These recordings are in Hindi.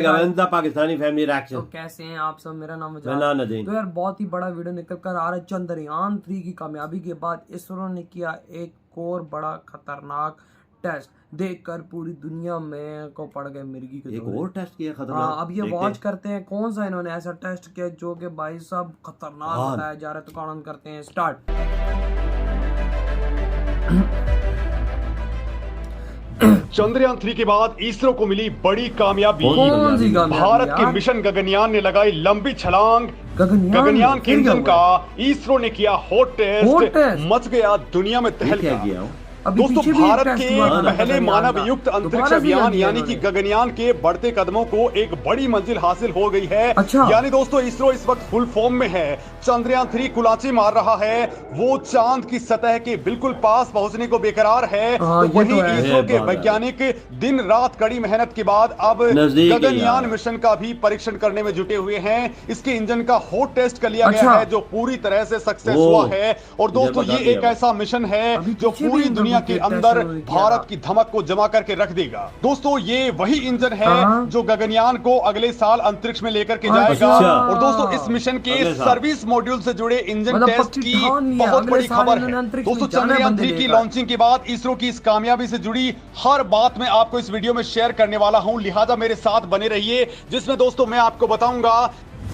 पाकिस्तानी फैमिली तो रिएक्शन। कैसे हैं आप सब? मेरा नाम नदीम। तो यार बहुत ही बड़ा वीडियो निकल कर आ रहा है। चंद्रयान 3 की कामयाबी के बाद इसरो ने किया एक और बड़ा खतरनाक टेस्ट। देखकर पूरी दुनिया में को पड़ गए मिर्गी के। एक और टेस्ट किया खतरनाक। अब ये वॉच करते हैं कौन सा इन्होंने ऐसा टेस्ट किया जो कि भाई साहब खतरनाक बताया जा रहा है। तो काउंट करते हैं, स्टार्ट। चंद्रयान 3 के बाद इसरो को मिली बड़ी कामयाबी। कौन सी कामयाबी? भारत के मिशन गगनयान ने लगाई लंबी छलांग। गगनयान के इंजन का इसरो ने किया हॉट टेस्ट। मच गया दुनिया में तहलका। दोस्तों, भारत के पहले मानव युक्त अंतरिक्ष अभियान यानी कि गगनयान के बढ़ते कदमों को एक बड़ी मंजिल हासिल हो गई है। यानी दोस्तों, इसरो इस वक्त फुल फॉर्म में है। चंद्रयान 3 कुलाची मार रहा है। वो चांद की सतह के बिल्कुल पास पहुंचने को बेकरार है। तो वहीं इसरो के वैज्ञानिक दिन रात कड़ी मेहनत के बाद अब गगनयान मिशन का भी परीक्षण करने में जुटे हुए हैं। इसके इंजन का हॉट टेस्ट कर लिया गया है जो पूरी तरह से सक्सेस हुआ है। और दोस्तों, ये एक ऐसा मिशन है जो पूरी दुनिया के अंदर भारत की धमक को जमा करके रख देगा। दोस्तों, ये वही इंजन है जो गगनयान को अगले साल अंतरिक्ष में लेकर के जाएगा। और दोस्तों, इस मिशन के सर्विस मॉड्यूल से जुड़े इंजन टेस्ट की बहुत बड़ी खबर है। दोस्तों, चंद्रयान 3 की लॉन्चिंग के बाद इसरो की इस कामयाबी से जुड़ी हर बात मैं आपको इस वीडियो में शेयर करने वाला हूं, लिहाजा मेरे साथ बने रहिए, जिसमें दोस्तों मैं आपको बताऊंगा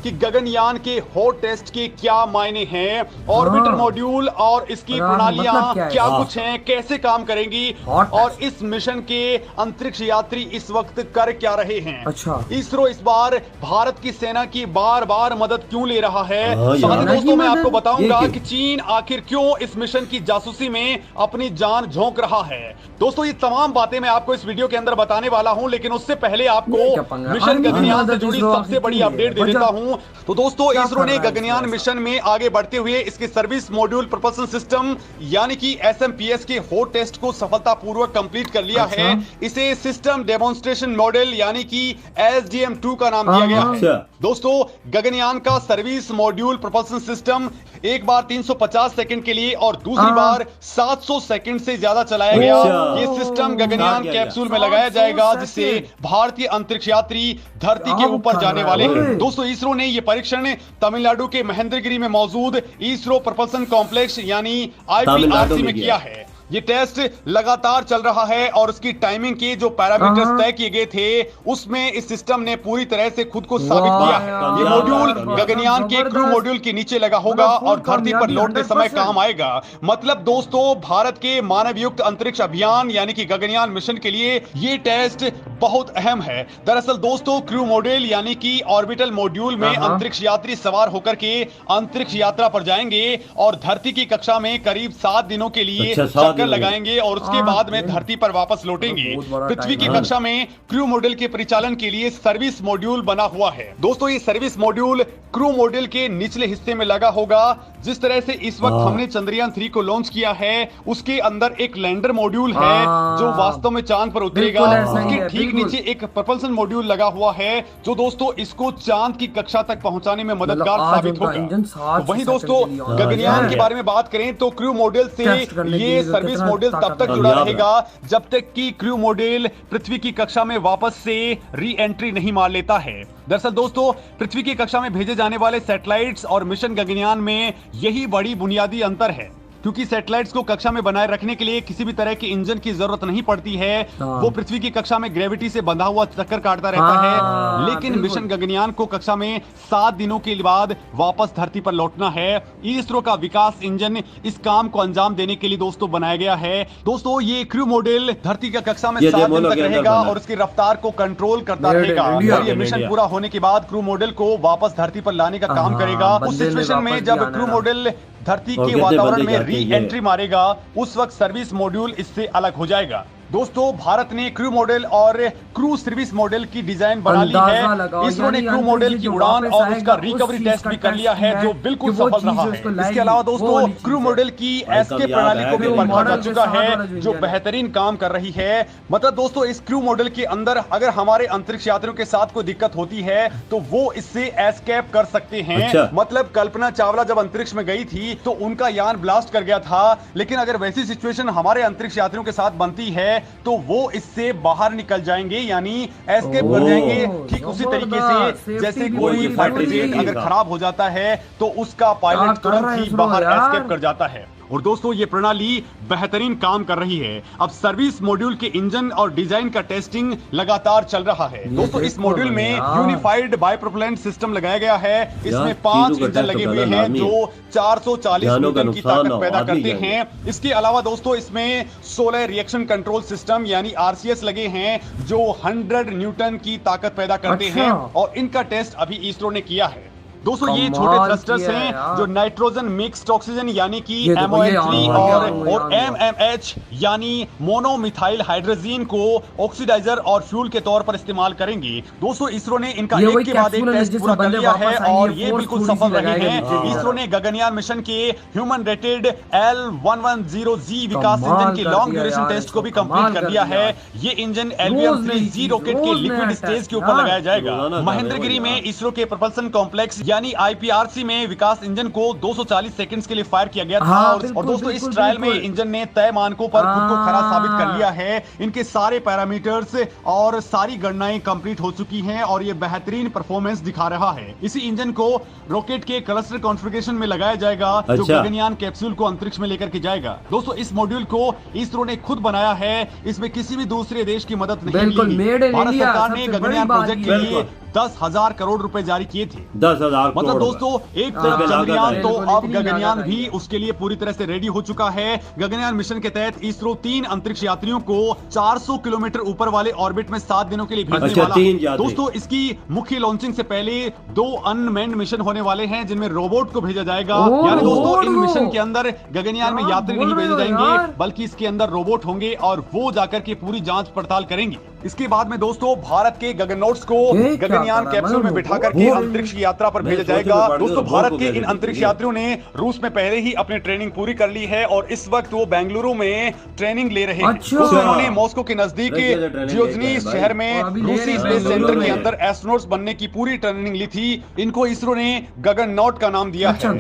कि गगनयान के हॉट टेस्ट के क्या मायने हैं, ऑर्बिटर मॉड्यूल और इसकी प्रणालियां क्या कुछ हैं, कैसे काम करेंगी, और इस मिशन के अंतरिक्ष यात्री इस वक्त कर क्या रहे हैं। इसरो इस बार भारत की सेना की बार बार मदद क्यों ले रहा है। साथ ही दोस्तों, मैं आपको बताऊंगा कि चीन आखिर क्यों इस मिशन की जासूसी में अपनी जान झोंक रहा है। दोस्तों, ये तमाम बातें मैं आपको इस वीडियो के अंदर बताने वाला हूं, लेकिन उससे पहले आपको मिशन गगनयान से जुड़ी सबसे बड़ी अपडेट दे देता हूं। तो दोस्तों, इसरो ने गगनयान मिशन में आगे बढ़ते हुए इसके सर्विस मॉड्यूल प्रोपल्शन सिस्टम यानी कि SMPS के हॉट टेस्ट को सफलतापूर्वक कंप्लीट कर लिया है। इसे सिस्टम डेमोन्स्ट्रेशन मॉडल यानी कि SDM2 का नाम दिया गया है। दोस्तों, गगनयान का सर्विस मॉड्यूल प्रोपल्शन सिस्टम एक बार 350 सेकंड के लिए और दूसरी बार 700 सेकंड से ज्यादा चलाया गया। ये सिस्टम गगनयान कैप्सूल में लगाया जाएगा, जिससे भारतीय अंतरिक्ष यात्री धरती के ऊपर जाने वाले हैं। दोस्तों, इसरो ने ये परीक्षण तमिलनाडु के महेंद्रगिरी में मौजूद इसरो प्रपल्सन कॉम्प्लेक्स यानी IPRC में किया है। ये टेस्ट लगातार चल रहा है और उसकी टाइमिंग के जो पैरामीटर्स तय किए गए थे उसमें इस सिस्टम ने पूरी तरह से खुद को साबित किया है। ये मॉड्यूल गगनयान के क्रू मॉड्यूल के नीचे लगा होगा और धरती पर लौटते समय काम आएगा। मतलब दोस्तों, भारत के मानव युक्त अंतरिक्ष अभियान यानी कि गगनयान मिशन के लिए ये टेस्ट बहुत अहम है। दरअसल दोस्तों, क्रू मॉड्यूल यानी कि ऑर्बिटल मॉड्यूल में अंतरिक्ष यात्री सवार होकर के अंतरिक्ष यात्रा पर जाएंगे और धरती की कक्षा में करीब 7 दिनों के लिए लगाएंगे और उसके बाद में धरती पर वापस लौटेंगे। पृथ्वी की कक्षा में क्रू मॉड्यूल के परिचालन के लिए सर्विस मॉड्यूल बना हुआ है। दोस्तों, ये सर्विस मॉड्यूल क्रू मॉड्यूल के निचले हिस्से में लगा होगा। जिस तरह से इस वक्त हमने चंद्रयान 3 को लॉन्च किया है, उसके अंदर एक लैंडर मॉड्यूल है जो वास्तव में चांद पर उतरेगा। उसके ठीक नीचे एक प्रपल्सन मॉड्यूल लगा हुआ है जो दोस्तों इसको चांद की कक्षा तक पहुंचाने में मददगार साबित होगा। वहीं दोस्तों, गगनयान के बारे में बात करें तो क्रू मॉड्यूल से ये सर्विस मॉड्यूल तब तक जुड़ा रहेगा जब तक कि क्रू मॉड्यूल पृथ्वी की कक्षा में वापस से री एंट्री नहीं मार लेता है। दरअसल दोस्तों, पृथ्वी की कक्षा में भेजे जाने वाले सैटेलाइट्स और मिशन गगनयान में यही बड़ी बुनियादी अंतर है, क्योंकि सैटेलाइट्स को कक्षा में बनाए रखने के लिए किसी भी तरह के इंजन की जरूरत नहीं पड़ती है। वो पृथ्वी की कक्षा में ग्रेविटी से बंधा हुआ चक्कर काटता रहता है। लेकिन मिशन गगनयान को कक्षा में 7 दिनों के बाद वापस धरती पर लौटना है। इसरो का विकास इंजन इस काम को अंजाम देने के लिए दोस्तों बनाया गया है। दोस्तों, ये क्रू मॉड्यूल धरती की कक्षा में 7 दिन तक रहेगा और उसकी रफ्तार को कंट्रोल करता रहेगा। और ये मिशन पूरा होने के बाद क्रू मॉड्यूल को वापस धरती पर लाने का काम करेगा। उस सिचुएशन में जब क्रू मॉड्यूल धरती के वातावरण में री एंट्री मारेगा, उस वक्त सर्विस मॉड्यूल इससे अलग हो जाएगा। दोस्तों, भारत ने क्रू मॉडल और क्रू सर्विस मॉडल की डिजाइन बना ली है। इसरो ने क्रू मॉडल की उड़ान और उसका रिकवरी टेस्ट भी कर लिया है जो बिल्कुल सफल रहा है। इसके अलावा दोस्तों, क्रू मॉडल की एस्केप प्रणाली को भी परखा जा चुका है जो बेहतरीन काम कर रही है। मतलब दोस्तों, इस क्रू मॉडल के अंदर अगर हमारे अंतरिक्ष यात्रियों के साथ कोई दिक्कत होती है तो वो इससे एस्केप कर सकते हैं। मतलब कल्पना चावला जब अंतरिक्ष में गई थी तो उनका यान ब्लास्ट कर गया था, लेकिन अगर वैसी सिचुएशन हमारे अंतरिक्ष यात्रियों के साथ बनती है तो वो इससे बाहर निकल जाएंगे, यानी एस्केप कर जाएंगे। ठीक उसी तरीके से जैसे कोई फाइटर जेट अगर खराब हो जाता है तो उसका पायलट तुरंत ही बाहर एस्केप कर जाता है। और दोस्तों ये प्रणाली बेहतरीन काम कर रही है। अब सर्विस मॉड्यूल के इंजन और डिजाइन का टेस्टिंग लगातार चल रहा है। दोस्तों इस मॉड्यूल में यूनिफाइड बाइप्रोपेलेंट सिस्टम लगाया गया है। इसमें 5 इंजन लगे हुए हैं जो 440 न्यूटन की ताकत पैदा करते हैं। इसके अलावा दोस्तों इसमें 16 रिएक्शन कंट्रोल सिस्टम यानी RCS लगे हैं जो 100 न्यूटन की ताकत पैदा करते हैं, और इनका टेस्ट अभी इसरो ने किया है। दोस्तों ये छोटे थ्रस्टर्स हैं जो नाइट्रोजन मिक्स्ड ऑक्सीजन यानी कि MOH3 और MMH यानी मोनोमिथाइल हाइड्रोजन को ऑक्सीडाइजर और फ्यूल के तौर पर इस्तेमाल करेंगे। दोस्तों इसरो ने इनका एक के बाद एक टेस्ट पूरा कर लिया है और ये बिल्कुल सफल रहे हैं। इसरो ने गगनयान मिशन के ह्यूमन रेटेड L110G विकास इंजन के लॉन्ग ड्यूरेशन टेस्ट को भी कंप्लीट कर दिया है। ये इंजन LVM-3G रॉकेट के लिक्विड स्टेज के ऊपर लगाया जाएगा। महेंद्रगिरी में इसरो के प्रोपल्सन कॉम्प्लेक्स यानी IPRC में विकास इंजन को 240 सेकंड्स के लिए फायर किया गया था। और दोस्तों इस ट्रायल में इंजन ने तय मानकों पर खुद को खरा साबित कर लिया है। इनके सारे पैरामीटर्स और सारी गणनाएं कंप्लीट हो चुकी हैं और ये बेहतरीन परफॉर्मेंस दिखा रहा है। इसी इंजन को रॉकेट के क्लस्टर कॉन्फ़िगरेशन में लगाया जाएगा जो गगनयान कैप्सूल को अंतरिक्ष में लेकर के जाएगा। दोस्तों इस मॉड्यूल को इसरो ने खुद बनाया है, इसमें किसी भी दूसरे देश की मदद नहीं ली। भारत सरकार ने गगनयान प्रोजेक्ट के लिए 10,000 करोड़ रुपए जारी किए थे। 10,000 मतलब दोस्तों एक तरफ चंद्रयान तो अब गगनयान भी उसके लिए पूरी तरह से रेडी हो चुका है। गगनयान मिशन के तहत इसरो 3 अंतरिक्ष यात्रियों को 400 किलोमीटर ऊपर वाले ऑर्बिट में 7 दिनों के लिए भेजने वाला है। दोस्तों इसकी मुख्य लॉन्चिंग से पहले 2 अनमैन्ड मिशन होने वाले हैं जिनमें रोबोट को भेजा जाएगा। यानी दोस्तों इन मिशन के अंदर गगनयान में यात्री नहीं भेजे जाएंगे बल्कि इसके अंदर रोबोट होंगे और वो जाकर के पूरी जांच पड़ताल करेंगे। इसके बाद में दोस्तों भारत के गगननॉट्स को गगनयान कैप्सूल में बिठा करके अंतरिक्ष की यात्रा पर भेजा जाएगा। दोस्तों भारत के इन अंतरिक्ष यात्रियों ने रूस में पहले ही अपनी ट्रेनिंग पूरी कर ली है और इस वक्त वो बेंगलुरु में ट्रेनिंग ले रहे हैं। उन्होंने मॉस्को के नजदीक जियोजनी शहर में रूसी स्पेस सेंटर के अंदर एस्ट्रोनॉट्स बनने की पूरी ट्रेनिंग ली थी। इनको इसरो ने गगननॉट का नाम दिया है।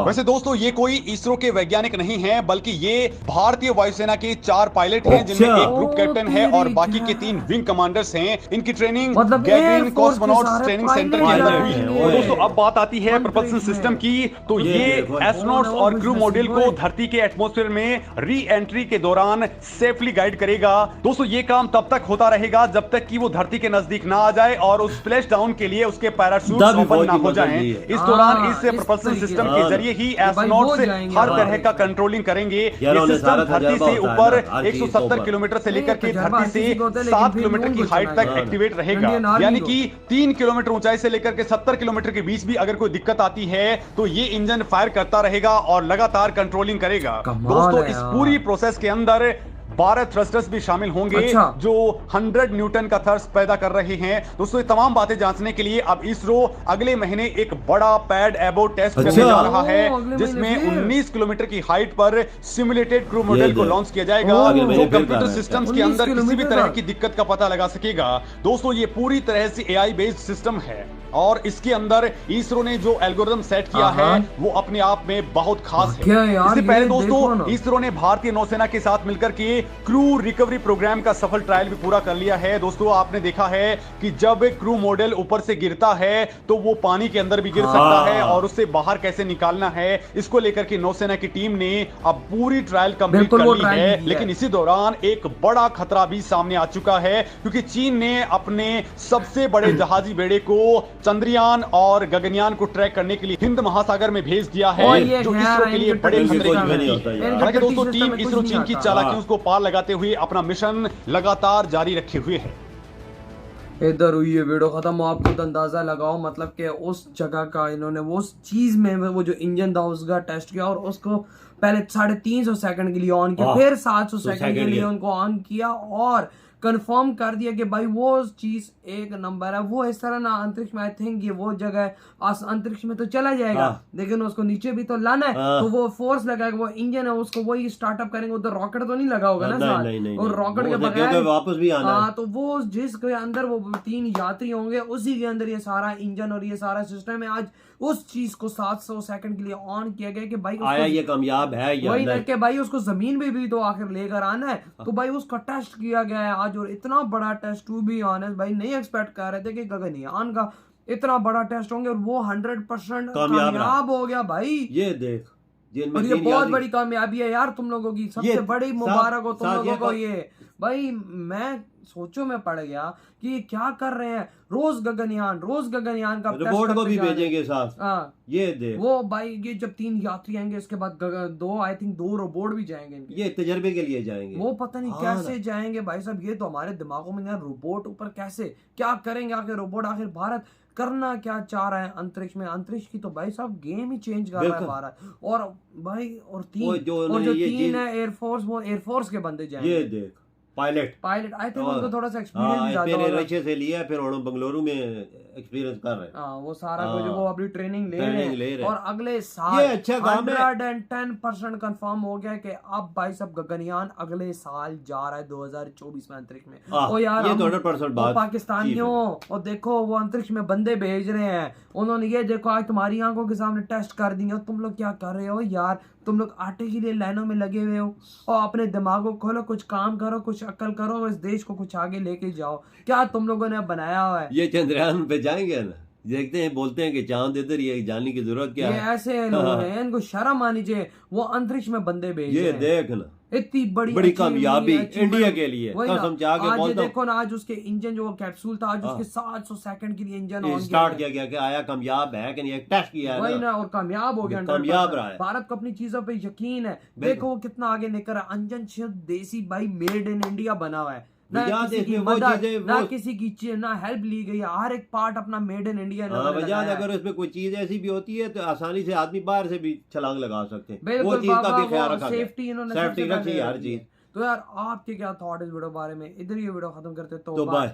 वैसे दोस्तों ये कोई इसरो के वैज्ञानिक नहीं है बल्कि ये भारतीय वायुसेना के 4 पायलट हैं जिनमें एक ग्रुप कैप्टन है और बाकी के 3 विंग कमांडर्स हैं। इनकी training Gagarin cosmonauts training centre के अंदर हुई है। दोस्तों अब बात आती है प्रोपल्सन सिस्टम की, तो ये एस्ट्रोनॉट्स और क्रू मॉड्यूल को धरती के एटमॉस्फेयर में री एंट्री के दौरान सेफली गाइड करेगा। दोस्तों ये काम तब तक होता रहेगा जब तक कि वो धरती के नजदीक ना आ जाए और उस स्प्लैश डाउन के लिए उसके पैराशूट ओपन ना हो जाएं। इस दौरान इस प्रोपल्सन सिस्टम के जरिए ही एस्ट्रोनॉट्स हर तरह का कंट्रोलिंग करेंगे। ये सिस्टम धरती से ऊपर 170 किलोमीटर से लेकर के धरती से 7 किलोमीटर की हाइट तक एक्टिवेट रहेगा। यानी कि 3 किलोमीटर ऊंचाई से लेकर के 70 किलोमीटर के बीच भी अगर कोई दिक्कत आती है तो ये इंजन फायर करता रहेगा और लगातार कंट्रोलिंग करेगा। दोस्तों इस पूरी प्रोसेस के अंदर 12 थ्रस्टर्स भी शामिल होंगे जो 100 न्यूटन का थ्रस्ट पैदा कर रहे हैं। दोस्तों ये तमाम बातें जांचने के लिए अब इसरो अगले महीने एक बड़ा पैड एबो टेस्ट करने जा रहा है जिसमें 19 किलोमीटर की हाइट पर सिमुलेटेड क्रू मॉडल को लॉन्च किया जाएगा जो कंप्यूटर सिस्टम्स के अंदर किसी भी तरह की दिक्कत का पता लगा सकेगा। दोस्तों ये पूरी तरह से AI बेस्ड सिस्टम है और इसके अंदर इसरो ने जो एल्गोरिथम सेट किया है वो अपने आप में बहुत खास है। इससे पहले दोस्तों इसरो ने भारतीय नौसेना के साथ मिलकर के क्रू रिकवरी प्रोग्राम का सफल ट्रायल भी पूरा कर लिया है। दोस्तों आपने देखा है कि जब क्रू मॉडल ऊपर से गिरता है तो वो पानी के अंदर भी गिर सकता है और उससे बाहर कैसे निकालना है इसको लेकर के नौसेना की टीम ने अब पूरी ट्रायल कंप्लीट कर ली है। लेकिन इसी दौरान एक बड़ा खतरा भी सामने आ चुका है क्योंकि चीन ने अपने सबसे बड़े जहाजी बेड़े को चंद्रयान और गगनयान को ट्रैक करने के लिए हिंद महासागर में भेज दिया है जो इसरो के लिए बड़े खतरे की घंटी है। हालांकि दोस्तों टीम इसरो चीन की चालाकियों को पार लगाते हुए अपना मिशन लगातार जारी रखे हुए है। इधर हुई है वीडियो खत्म। आपको तो अंदाजा लगाओ मतलब कि उस जगह का इन्होंने वो उस चीज में वो जो इंजन था उसका टेस्ट किया और उसको पहले 350 सेकंड के लिए ऑन किया, फिर 700 सेकंड के लिए उनको ऑन किया और कंफर्म कर दिया कि भाई वो चीज एक नंबर है। वो इस तरह ना अंतरिक्ष में, आई थिंक ये वो जगह है, अंतरिक्ष में तो चला जाएगा लेकिन उसको नीचे भी तो लाना है, तो वो फोर्स लगाएगा, वो इंजन है उसको वही स्टार्टअप करेंगे। उधर रॉकेट तो नहीं लगा होगा ना साथ, और रॉकेट के बगैर वापस भी आना है। तो वो जिसके अंदर वो 3 यात्री होंगे उसी के अंदर ये सारा इंजन और ये सारा सिस्टम है। आज उस चीज को 700 सेकंड के लिए ऑन किया गया कि भाई आया ये कामयाब है, ये वही करके भाई उसको जमीन पे भी तो आखिर लेकर आना है, तो भाई उसका टेस्ट किया गया है आज। और इतना बड़ा टेस्ट, टू बी ऑनेस्ट भाई नहीं एक्सपेक्ट कर रहे थे कि गगनयान का इतना बड़ा टेस्ट होंगे, और वो 100% कामयाब हो गया भाई। ये देख, और ये बहुत बड़ी कामयाबी है यार तुम लोगों की, सबसे बड़ी मुबारक हो तुम लोगों को ये। भाई मैं सोचो में पड़ गया कि ये क्या कर रहे हैं। रोज गगनयान का रोबोट को भी भेजेंगे साथ। ये देख वो भाई ये जब 3 यात्री आएंगे इसके बाद 2 रोबोट भी जाएंगे इनके। ये तजर्बे के लिए जाएंगे, वो पता नहीं कैसे जाएंगे भाई साहब। ये तो हमारे दिमागों में यार, रोबोट ऊपर कैसे क्या करेंगे आखिर रोबोट। आखिर भारत करना क्या चाह रहा है अंतरिक्ष में? अंतरिक्ष की तो भाई साहब गेम ही चेंज कर रहा है भारत। और भाई और 3 जो 3 है एयरफोर्स, वो एयरफोर्स के बंदे जाएंगे। ये देख पायलट आई थिंक उनको थोड़ा सा एक्सपीरियंस भी ज्यादा होगा। रशिया से लिया, फिर बंगलुरु में एक्सपीरियंस कर रहे हैं। वो सारा कुछ वो अपनी ट्रेनिंग ले रहे हैं। और अगले साल ये अच्छा काम है। 110% कंफर्म हो गया कि अब भाई साहब गगनयान अगले साल जा रहा है 2024 में अंतरिक्ष में। ओ यार ये तो 100% बात पाकिस्तानियों, और देखो वो अंतरिक्ष में बंदे भेज रहे हैं, उन्होंने ये देखो आज तुम्हारी आंखों के सामने टेस्ट कर दिए, तुम लोग क्या कर रहे हो यार? तुम लोग आटे के लिए लाइनों में लगे हुए हो, और अपने दिमागों खोलो, कुछ काम करो, कुछ अक्ल करो, इस देश को कुछ आगे लेके जाओ। क्या तुम लोगों ने बनाया हुआ है? ये चंद्रयान पे जाएंगे ना, देखते हैं, बोलते हैं कि चांद इधर, ये जाने की जरूरत क्या है? ये ऐसे लोग हैं, इनको शर्म आनी चाहिए। वो अंतरिक्ष में बंदे भेज ये देख ना, इतनी बड़ी कामयाबी इंडिया के लिए। कसम चाह के बोलता हूं, देखो ना आज उसके इंजन जो कैप्सूल था, आज उसके 700 सेकंड के लिए इंजन ऑन स्टार्ट किया गया कि आया कामयाब है कि नहीं, एक टेस्ट किया है वही ना, और कामयाब हो गया, कामयाब रहा है। भारत को अपनी चीजों पे यकीन है। देखो वो कितना आगे निकल रहा है। अंजन सिर्फ देसी भाई, मेड इन इंडिया बना हुआ है, ना किसी की मदद, ना किसी की ना हेल्प ली गई है, हर एक पार्ट अपना मेड इन इंडिया। अगर उसमें कोई चीज ऐसी भी होती है तो आसानी से आदमी बाहर से भी छलांग लगा सकते हैं। वो चीज का भी ख्याल रखा, सेफ्टी इन्होंने सेफ्टी रखी हर चीज। तो यार आपके क्या थॉट इस वीडियो बारे में? इधर ये वीडियो खत्म करते तो बाय।